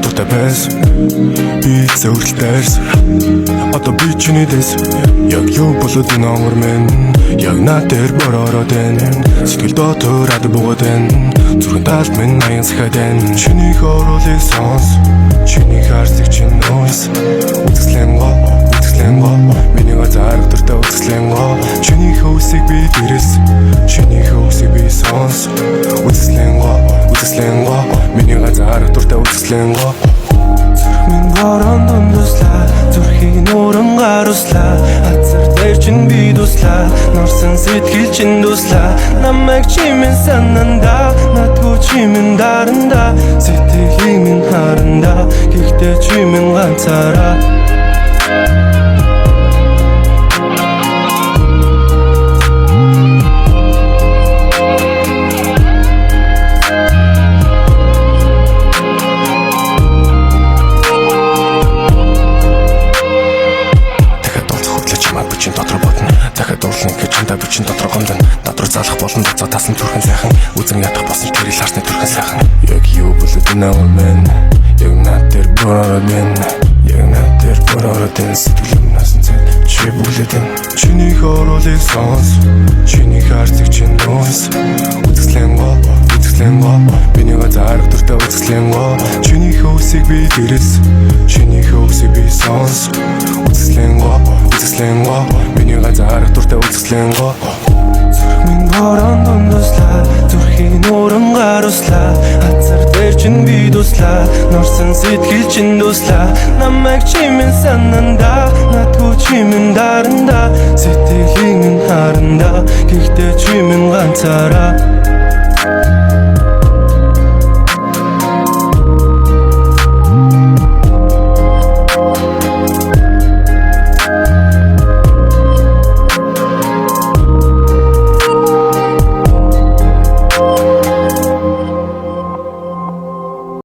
дуртай байсан би зөвхөн дайрсан одоо би чиний дэс яг юу болоод энэ амар мэн яг над дээр бороод байна сэтгэл дотоод буугаад байна зүрхэн талд минь аян сахад байна чиний хоолыг сонс чиний харсыг чинь нойс үзэсгэлэн миний газар дуртай үзэсгэлэн чиний хөөсийг би дэрс чиний хөөсийг би сонс үзэсгэлэн миний газар дуртай үзэсгэлэн Min varan dundusla Зүрхийн нууран гарусла Хазар дээр чин би дусла Норсон сэтгэл чин дусла Намайг чимэн сананда Надгүй чимэн даранда Сэтгэлийн минь харанда Гэхдээ чимэн ганцаараа дахиад уурлан гэж чамтай би чин дотроо гомдон дотроо залах болон доцоо тасан зүрхэн сайхан үзэн ядах болсон тэрийг харсны зүрхэн сайхан яг юу болоод энэ мэн яг над дээр бороод энэ сэтгэлэн насан цэд чи бүлээд энэ чиний хоолыг сонс чиний харцыг чин нойс үзэсгэлэн миний газар дуртай үзэсгэлэн чиний хөөсийг би дэрс чиний хөөсийг би сонс үзэсгэлэн миний газар дуртай үзэсгэлэн Min varan dundusla Зүрхийн нууран гарусла Хазар дээр чин би дусла Норсон сэтгэл чин дусла Намайг чимэн сананда Надгүй чимэн даранда Сэтгэлийн минь харанда Гэхдээ чимэн ганцаараа